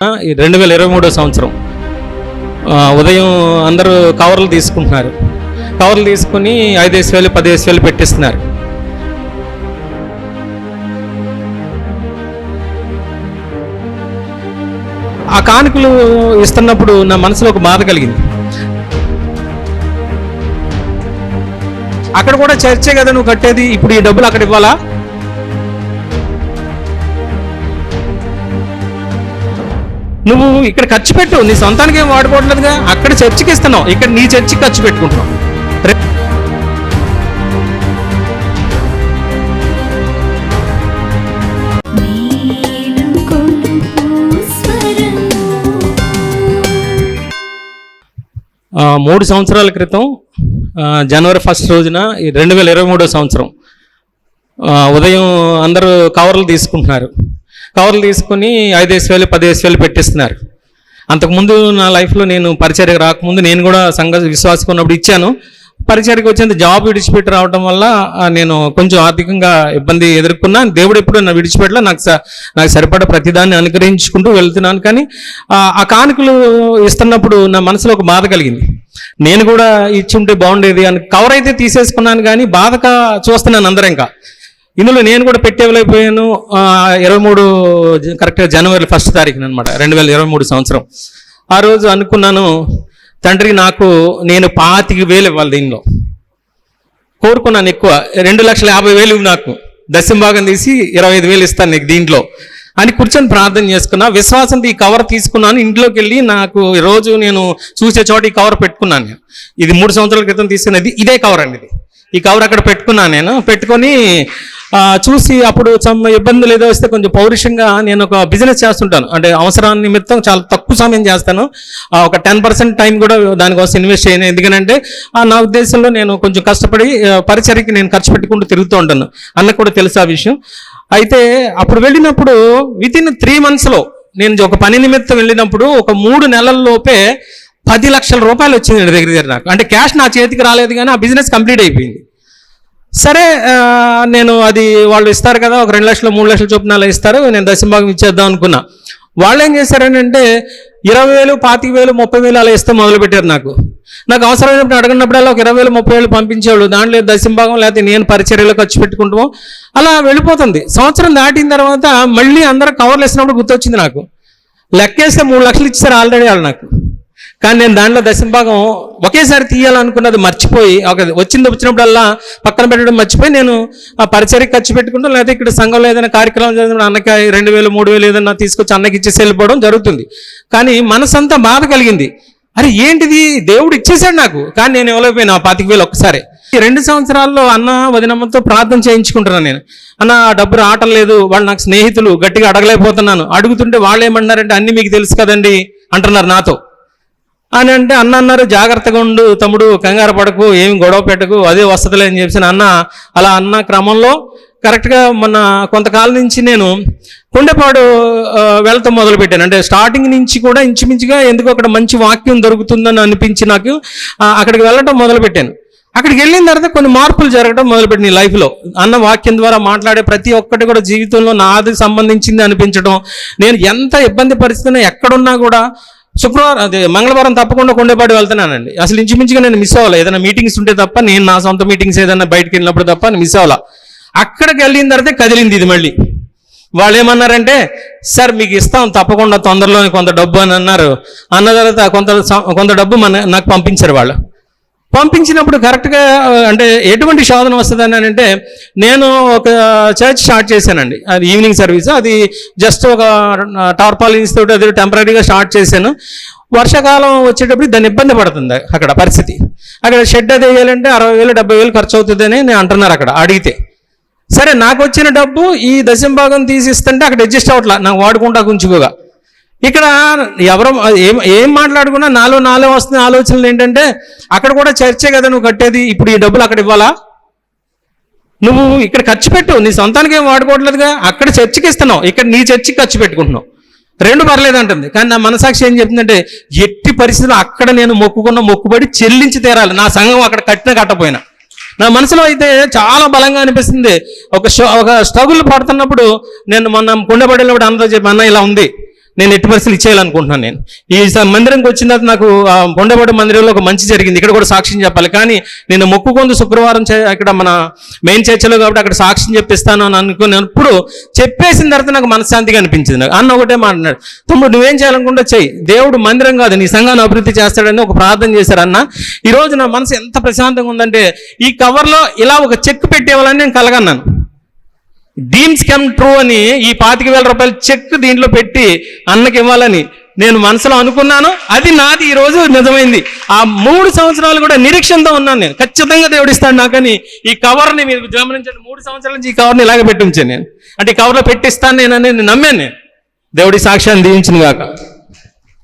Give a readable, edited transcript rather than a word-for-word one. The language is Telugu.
2023 సంవత్సరం ఉదయం అందరూ కవర్లు తీసుకుంటున్నారు. కవర్లు తీసుకుని 5,000 10,000 పెట్టిస్తున్నారు. ఆ కానుకలు ఇస్తున్నప్పుడు నా మనసులో ఒక బాధ కలిగింది. అక్కడ కూడా చర్చే కదా నువ్వు కట్టేది, ఇప్పుడు ఈ డబ్బులు అక్కడ ఇవ్వాలా? నువ్వు ఇక్కడ ఖర్చు పెట్టు, నీ సొంతానికి ఏం వాడుకోవట్లేదుగా. అక్కడ చర్చికి ఇస్తున్నావు, ఇక్కడ నీ చర్చికి ఖర్చు పెట్టుకుంటున్నావు. మూడు సంవత్సరాల క్రితం జనవరి 1 రోజున 2023 సంవత్సరం ఉదయం అందరూ కవర్లు తీసుకుంటున్నారు. కవర్లు తీసుకుని 5,000 10,000 పెట్టిస్తున్నారు. అంతకుముందు నా లైఫ్లో నేను పరిచర్యకు రాకముందు నేను కూడా సంఘ విశ్వాసం ఉన్నప్పుడు ఇచ్చాను. పరిచర్యకు వచ్చేంత జాబ్ విడిచిపెట్టి రావడం వల్ల నేను కొంచెం ఆర్థికంగా ఇబ్బంది ఎదుర్కొన్నా. దేవుడు ఎప్పుడు నా విడిచిపెట్టలా, నాకు సరిపడ ప్రతిదాన్ని అనుకరించుకుంటూ వెళ్తున్నాను. కానీ ఆ కానుకలు ఇస్తున్నప్పుడు నా మనసులో ఒక బాధ కలిగింది. నేను కూడా ఇచ్చి ఉంటే బాగుండేది అని కవర్ అయితే తీసేసుకున్నాను, కానీ బాధగా చూస్తున్నాను అందరూ. ఇంకా ఇందులో నేను కూడా పెట్టేవలైపోయాను. 23 కరెక్ట్గా జనవరి 1 తారీఖున అనమాట 2023 సంవత్సరం. ఆ రోజు అనుకున్నాను, తండ్రి నాకు నేను 25,000 ఇవ్వాలి. దీనిలో కోరుకున్నాను ఎక్కువ, 2,50,000 నాకు దశంభాగం తీసి 25,000 ఇస్తాను నీకు దీంట్లో అని కూర్చొని ప్రార్థన చేసుకున్నా. విశ్వాసంతో ఈ కవర్ తీసుకున్నాను. ఇంట్లోకి వెళ్ళి నాకు రోజు నేను చూసే చోట ఈ కవర్ పెట్టుకున్నాను. ఇది 3 సంవత్సరాల క్రితం తీసుకున్నది, ఇదే కవర్ అండి. ఈ కవర్ అక్కడ పెట్టుకున్నాను. నేను పెట్టుకొని చూసి అప్పుడు ఇబ్బందులు ఏదో వస్తే కొంచెం పౌరుషంగా నేను ఒక బిజినెస్ చేస్తుంటాను. అంటే అవసరాన్ని నిమిత్తం చాలా తక్కువ సమయం చేస్తాను. ఒక 10% టైం కూడా దానికోసం ఇన్వెస్ట్ చేయను. ఎందుకంటే నా ఉద్దేశంలో నేను కొంచెం కష్టపడి పరిచర్యకి నేను ఖర్చు పెట్టుకుంటూ తిరుగుతూ ఉంటాను. అన్నకు కూడా తెలుసు ఆ విషయం. అయితే అప్పుడు వెళ్ళినప్పుడు వితిన్ 3 monthsలో నేను ఒక పని నిమిత్తం వెళ్ళినప్పుడు ఒక 3 నెలల్లోపే 10 లక్షల రూపాయలు వచ్చింది దగ్గర నాకు. అంటే క్యాష్ నా చేతికి రాలేదు, కానీ ఆ బిజినెస్ కంప్లీట్ అయిపోయింది. సరే, నేను అది వాళ్ళు ఇస్తారు కదా, ఒక 2 లక్షలు 3 లక్షల చొప్పున అలా ఇస్తారు, నేను దశంభాగం ఇచ్చేద్దాం అనుకున్నా. వాళ్ళు ఏం చేశారంటే 20,000 25,000 30,000 అలా ఇస్తే మొదలుపెట్టారు. నాకు అవసరమైనప్పుడు అడగనప్పుడల్లా ఒక 20,000 30,000 పంపించేవాళ్ళు. దాంట్లో దశంభాగం లేకపోతే నేను పరిచర్యలో ఖర్చు పెట్టుకుంటాము, అలా వెళ్ళిపోతుంది. సంవత్సరం దాటిన తర్వాత మళ్ళీ అందరూ కవర్లు వేసినప్పుడు గుర్తొచ్చింది నాకు. లెక్కేస్తే 3 లక్షలు ఇచ్చారు ఆల్రెడీ వాళ్ళు నాకు. కానీ నేను దాంట్లో దశంభాగం ఒకేసారి తీయాలనుకున్నది మర్చిపోయి, వచ్చినప్పుడల్లా పక్కన పెట్టడం మర్చిపోయి నేను ఆ పరిచర్యకి ఖర్చు పెట్టుకుంటాం, లేకపోతే ఇక్కడ సంఘంలో ఏదైనా కార్యక్రమం జరిగినప్పుడు అన్నకి 2,000 3,000 ఏదైనా తీసుకొచ్చి అన్నకి ఇచ్చేసి వెళ్ళిపోవడం జరుగుతుంది. కానీ మనసంతా బాధ కలిగింది. అరే ఏంటిది, దేవుడు ఇచ్చేసాడు నాకు, కానీ నేను ఇవ్వలేకపోయినా 25,000 ఒక్కసారి. 2 సంవత్సరాల్లో అన్న వదినమ్మతో ప్రార్థన చేయించుకుంటున్నాను నేను. అన్న డబ్బు రావటం లేదు, వాళ్ళు నాకు స్నేహితులు, గట్టిగా అడగలేకపోతున్నాను. అడుగుతుంటే వాళ్ళు ఏమన్నారంటే అన్నీ మీకు తెలుసు కదండి అంటున్నారు నాతో. అని అంటే అన్న అన్నారు, జాగ్రత్తగా ఉండు తమ్ముడు, కంగారు పడకు, ఏమి గొడవ పెట్టకు, అదే వస్తలే అని చెప్పి అన్న. అలా అన్న క్రమంలో కరెక్ట్గా మొన్న కొంతకాలం నుంచి నేను కొండపాడు వెళ్తాం మొదలుపెట్టాను. అంటే స్టార్టింగ్ నుంచి కూడా ఇంచుమించుగా ఎందుకు అక్కడ మంచి వాక్యం దొరుకుతుందని అనిపించి నాకు అక్కడికి వెళ్ళటం మొదలుపెట్టాను. అక్కడికి వెళ్ళిన తర్వాత కొన్ని మార్పులు జరగడం మొదలుపెట్టిన లైఫ్లో. అన్న వాక్యం ద్వారా మాట్లాడే ప్రతి ఒక్కటి కూడా జీవితంలో నాది సంబంధించింది అనిపించడం. నేను ఎంత ఇబ్బంది పరిస్థితున్నా ఎక్కడున్నా కూడా మంగళవారం తప్పకుండా కొండపాడు వెళ్తున్నానండి. అసలు ఇంచుమించుగా నేను మిస్ అవ్వాలి, ఏదైనా మీటింగ్స్ ఉంటే తప్ప, నేను నా సొంత మీటింగ్స్ ఏదైనా బయటకు వెళ్ళినప్పుడు తప్ప నేను మిస్ అవ్వాలా. అక్కడికి వెళ్ళిన తర్వాత కదిలింది ఇది మళ్ళీ. వాళ్ళు ఏమన్నారంటే, సార్ మీకు ఇస్తాం తప్పకుండా తొందరలోనే కొంత డబ్బు అని అన్నారు. అన్న తర్వాత కొంత డబ్బు నాకు పంపించారు. వాళ్ళు పంపించినప్పుడు కరెక్ట్గా అంటే ఎటువంటి శోధన వస్తుందని అంటే, నేను ఒక చర్చ్ స్టార్ట్ చేశానండి. అది ఈవినింగ్ సర్వీస్, అది జస్ట్ ఒక టార్పాలిన్స్ తోటి అది టెంపరీగా స్టార్ట్ చేశాను. వర్షాకాలం వచ్చేటప్పుడు దాన్ని ఇబ్బంది పడుతుంది అక్కడ పరిస్థితి. అక్కడ షెడ్ అది వేయాలంటే 60,000 70,000 ఖర్చు అవుతుందని నేను అంటున్నారు అక్కడ అడిగితే. సరే, నాకు వచ్చిన డబ్బు ఈ దశంభాగం తీసిస్తుంటే అక్కడ అడ్జస్ట్ అవ్వట్లా, నాకు వాడుకుంటా ఉంచుకోగా. ఇక్కడ ఎవరో ఏం మాట్లాడుకున్నా నాలో వస్తున్న ఆలోచనలు ఏంటంటే, అక్కడ కూడా చర్చే కదా నువ్వు కట్టేది, ఇప్పుడు ఈ డబ్బులు అక్కడ ఇవ్వాలా? నువ్వు ఇక్కడ ఖర్చు పెట్టు, నీ సొంతానికి ఏం వాడుకోవట్లేదుగా. అక్కడ చర్చికి ఇస్తున్నావు, ఇక్కడ నీ చర్చికి ఖర్చు పెట్టుకుంటున్నావు, 2 పర్లేదు అంటుంది. కానీ నా మనసాక్షి ఏం చెప్తుందంటే, ఎట్టి పరిస్థితుల్లో అక్కడ నేను మొక్కుకున్న మొక్కుబడి చెల్లించి తీరాలి, నా సంఘం అక్కడ కట్టపోయినా. నా మనసులో అయితే చాలా బలంగా అనిపిస్తుంది. ఒక స్ట్రగుల్ పడుతున్నప్పుడు నేను మొన్న కొండపడినప్పుడు అన్నతో చెప్పి, అన్న ఇలా ఉంది, నేను ఎట్టి పరిస్థితులు ఇచ్చేయాలనుకుంటున్నాను. నేను ఈ మందిరంకి వచ్చిన తర్వాత నాకు బొండబడి మందిరంలో ఒక మంచి జరిగింది. ఇక్కడ కూడా సాక్ష్యం చెప్పాలి. కానీ నేను మొక్కుకొందు శుక్రవారం ఇక్కడ మన మెయిన్ చర్చలో కాబట్టి అక్కడ సాక్ష్యం చెప్పిస్తాను అని అనుకున్నప్పుడు చెప్పేసిన తర్వాత నాకు మనశ్శాంతిగా అనిపించింది. నాకు అన్న ఒకటే మాట్లాడు, తమ్ముడు నువ్వేం చేయాలనుకుంటే చెయ్యి, దేవుడు మందిరం కాదు నీ సంఘాన్ని అభివృద్ధి చేస్తాడని ఒక ప్రార్థన చేశారు అన్న. ఈ రోజు నా మనసు ఎంత ప్రశాంతంగా ఉందంటే ఈ కవర్లో ఇలా ఒక చెక్ పెట్టేవాళ్ళని నేను కలగన్నాను. డ్రీమ్స్ కమ్ ట్రూ అని ఈ 25,000 రూపాయల చెక్ దీంట్లో పెట్టి అన్నకి ఇవ్వాలని నేను మనసులో అనుకున్నాను. అది నాది ఈ రోజు నిజమైంది. ఆ 3 సంవత్సరాలు కూడా నిరీక్షణతో ఉన్నాను. నేను ఖచ్చితంగా దేవుడు ఇస్తాడు నాకని ఈ కవర్ని మీరు గమనించండి. 3 సంవత్సరాల నుంచి ఈ కవర్ని ఇలాగే పెట్టి ఉంచాను నేను. అంటే ఈ కవర్లో పెట్టిస్తాను నేను నమ్మాను. నేను దేవుడి సాక్ష్యాన్ని దీవించును గాక.